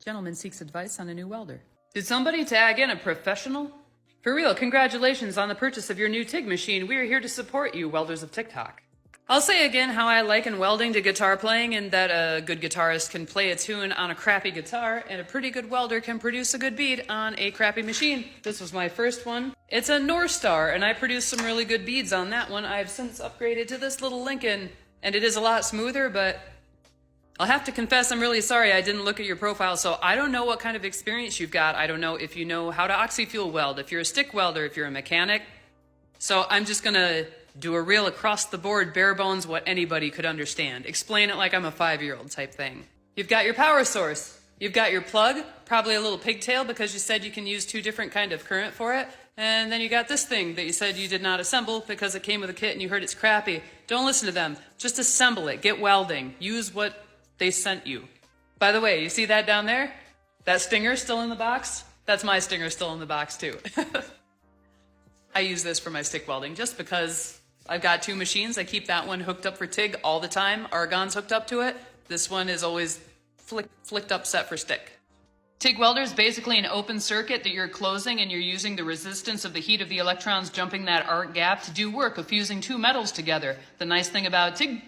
Gentleman seeks advice on a new welder. Did somebody tag in a professional? For real, congratulations on the purchase of your new TIG machine. We are here to support you, welders of TikTok. I'll say again how I liken welding to guitar playing, in that a good guitarist can play a tune on a crappy guitar, and a pretty good welder can produce a good bead on a crappy machine. This was my first one. It's a North Star, and I produced some really good beads on that one. I've since upgraded to this little Lincoln, and it is a lot smoother, but I'll have to confess I'm really sorry I didn't look at your profile, so I don't know what kind of experience you've got. I don't know if you know how to oxy-fuel weld, if you're a stick welder, if you're a mechanic. So I'm just gonna do a real across-the-board, bare bones, what anybody could understand. Explain it like I'm a 5-year-old type thing. You've got your power source. You've got your plug, probably a little pigtail because you said you can use 2 different kind of current for it. And then you got this thing that you said you did not assemble because it came with a kit and you heard it's crappy. Don't listen to them. Just assemble it. Get welding. Use what they sent you. By the way, you see that down there? That stinger still in the box? That's my stinger still in the box too. I use this for my stick welding just because I've got 2 machines. I keep that one hooked up for TIG all the time. Argon's hooked up to it. This one is always flicked up set for stick. TIG welder is basically an open circuit that you're closing, and you're using the resistance of the heat of the electrons jumping that arc gap to do work of fusing 2 metals together. The nice thing about TIG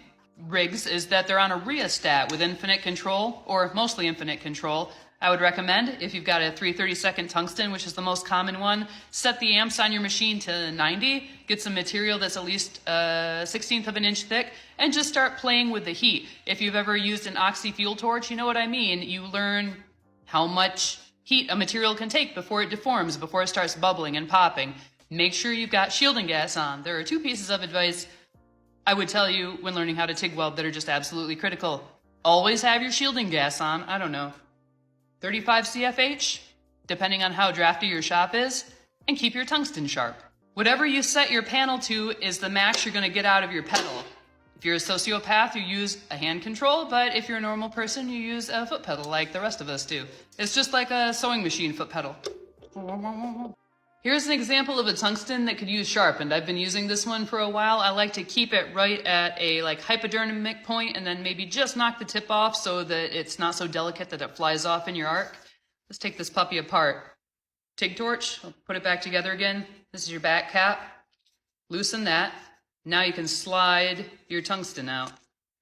rigs is that they're on a rheostat with infinite control, or mostly infinite control. I would recommend, if you've got a 332nd tungsten, which is the most common one, set the amps on your machine to 90, get some material that's at least a 1/16 of an inch thick, and just start playing with the heat. If you've ever used an oxy-fuel torch, you know what I mean. You learn how much heat a material can take before it deforms, before it starts bubbling and popping. Make sure you've got shielding gas on. There are 2 pieces of advice I would tell you when learning how to TIG weld that are just absolutely critical. Always have your shielding gas on. I don't know, 35 CFH, depending on how drafty your shop is, and keep your tungsten sharp. Whatever you set your panel to is the max you're gonna get out of your pedal. If you're a sociopath, you use a hand control, but if you're a normal person, you use a foot pedal like the rest of us do. It's just like a sewing machine foot pedal. Here's an example of a tungsten that could use sharpened. I've been using this one for a while. I like to keep it right at a hypodermic point and then maybe just knock the tip off so that it's not so delicate that it flies off in your arc. Let's take this puppy apart. TIG torch, I'll put it back together again. This is your back cap. Loosen that. Now you can slide your tungsten out.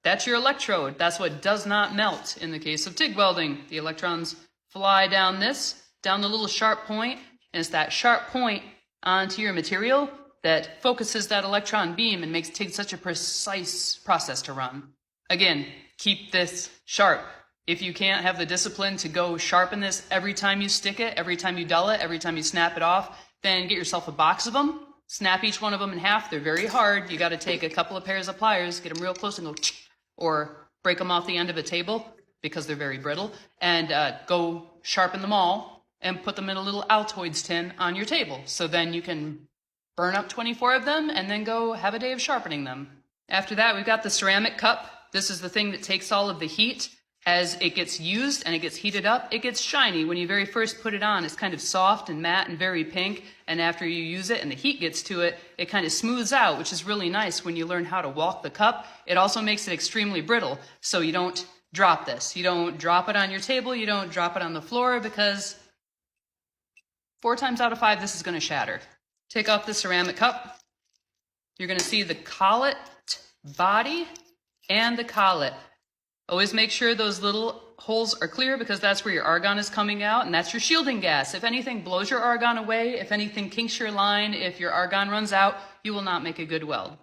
That's your electrode. That's what does not melt in the case of TIG welding. The electrons fly down down the little sharp point, and it's that sharp point onto your material that focuses that electron beam and makes TIG such a precise process to run. Again, keep this sharp. If you can't have the discipline to go sharpen this every time you stick it, every time you dull it, every time you snap it off, then get yourself a box of them. Snap each one of them in half. They're very hard. You got to take a couple of pairs of pliers, get them real close and go, or break them off the end of a table because they're very brittle, and go sharpen them all and put them in a little Altoids tin on your table. So then you can burn up 24 of them and then go have a day of sharpening them. After that, we've got the ceramic cup. This is the thing that takes all of the heat. As it gets used and it gets heated up, it gets shiny. When you very first put it on, it's kind of soft and matte and very pink. And after you use it and the heat gets to it, it kind of smooths out, which is really nice when you learn how to walk the cup. It also makes it extremely brittle, so you don't drop this. You don't drop it on your table, you don't drop it on the floor, because 4 times out of 5, this is going to shatter. Take off the ceramic cup. You're going to see the collet body and the collet. Always make sure those little holes are clear, because that's where your argon is coming out, and that's your shielding gas. If anything blows your argon away, if anything kinks your line, if your argon runs out, you will not make a good weld.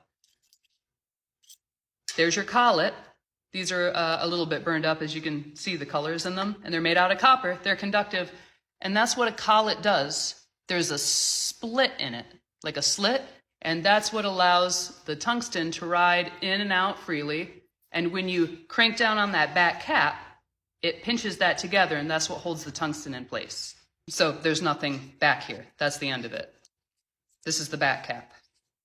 There's your collet. These are a little bit burned up, as you can see the colors in them, and they're made out of copper. They're conductive, and that's what a collet does. There's a split in it, like a slit, and that's what allows the tungsten to ride in and out freely. And when you crank down on that back cap, it pinches that together, and that's what holds the tungsten in place. So there's nothing back here. That's the end of it. This is the back cap.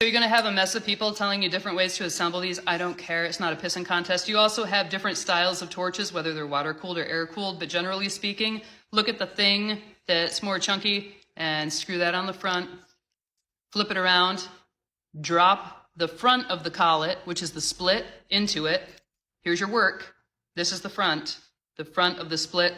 So you're going to have a mess of people telling you different ways to assemble these. I don't care. It's not a pissing contest. You also have different styles of torches, whether they're water-cooled or air-cooled. But generally speaking, look at the thing that's more chunky and screw that on the front. Flip it around. Drop the front of the collet, which is the split, into it. Here's your work. This is the front of the split.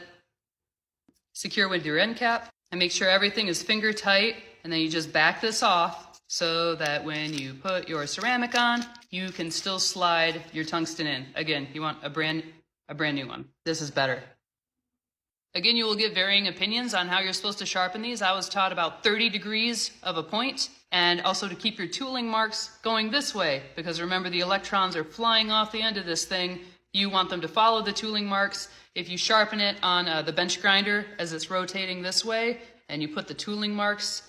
secure with your end cap, and make sure everything is finger tight, and then you just back this off so that when you put your ceramic on, you can still slide your tungsten in. Again, you want a brand new one. This is better. Again, you will get varying opinions on how you're supposed to sharpen these. I was taught about 30 degrees of a point, and also to keep your tooling marks going this way, because remember the electrons are flying off the end of this thing. You want them to follow the tooling marks. If you sharpen it on the bench grinder as it's rotating this way, and you put the tooling marks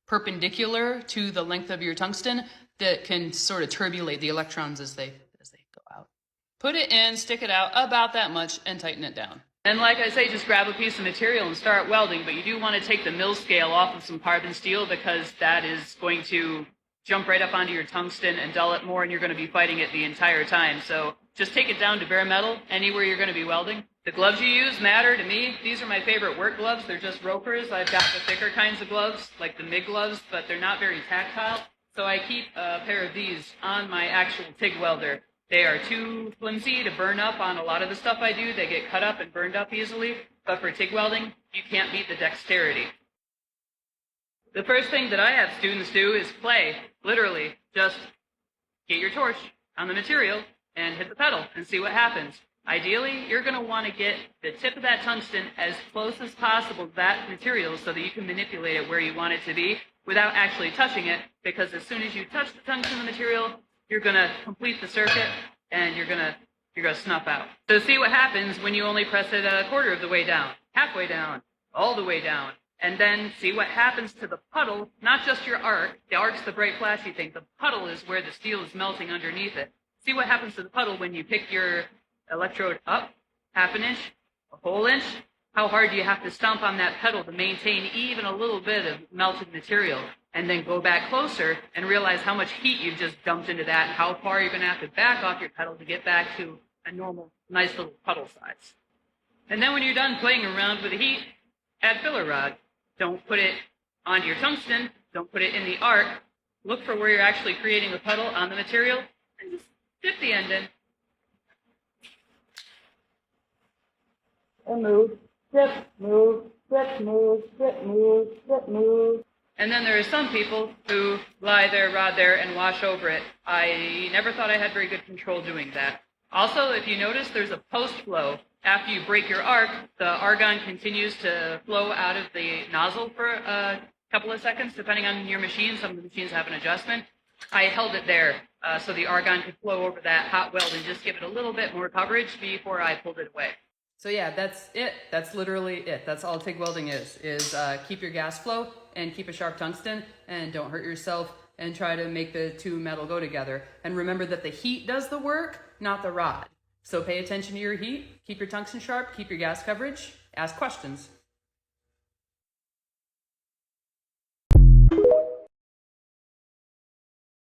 perpendicular to the length of your tungsten, that can sort of turbulate the electrons as they go out. Put it in, stick it out about that much, and tighten it down. And like I say, just grab a piece of material and start welding, but you do want to take the mill scale off of some carbon steel, because that is going to jump right up onto your tungsten and dull it more, and you're going to be fighting it the entire time. So just take it down to bare metal anywhere you're going to be welding. The gloves you use matter to me. These are my favorite work gloves. They're just ropers. I've got the thicker kinds of gloves, like the MIG gloves, but they're not very tactile. So I keep a pair of these on my actual TIG welder. They are too flimsy to burn up on a lot of the stuff I do. They get cut up and burned up easily. But for TIG welding, you can't beat the dexterity. The first thing that I have students do is play. Literally, just get your torch on the material and hit the pedal and see what happens. Ideally, you're going to want to get the tip of that tungsten as close as possible to that material so that you can manipulate it where you want it to be without actually touching it, because as soon as you touch the tungsten material, you're going to complete the circuit and you're going to snuff out. So see what happens when you only press it a quarter of the way down, halfway down, all the way down. And then see what happens to the puddle, not just your arc. The arc's the bright flashy thing. The puddle is where the steel is melting underneath it. See what happens to the puddle when you pick your electrode up, half an inch, a whole inch. How hard do you have to stomp on that pedal to maintain even a little bit of melted material? And then go back closer and realize how much heat you've just dumped into that, and how far you're going to have to back off your pedal to get back to a normal, nice little puddle size. And then when you're done playing around with the heat, add filler rod. Don't put it onto your tungsten. Don't put it in the arc. Look for where you're actually creating a puddle on the material, and just dip the end in. And move, dip, move, dip, move, dip, move, dip, move. And then there are some people who lie their rod there and wash over it. I never thought I had very good control doing that. Also, if you notice, there's a post-flow. After you break your arc, the argon continues to flow out of the nozzle for a couple of seconds, depending on your machine. Some of the machines have an adjustment. I held it there so the argon could flow over that hot weld and just give it a little bit more coverage before I pulled it away. So yeah, that's it. That's literally it. That's all TIG welding is keep your gas flow and keep a sharp tungsten, and don't hurt yourself, and try to make the two metal go together. And remember that the heat does the work, not the rod. So pay attention to your heat, keep your tungsten sharp, keep your gas coverage, ask questions.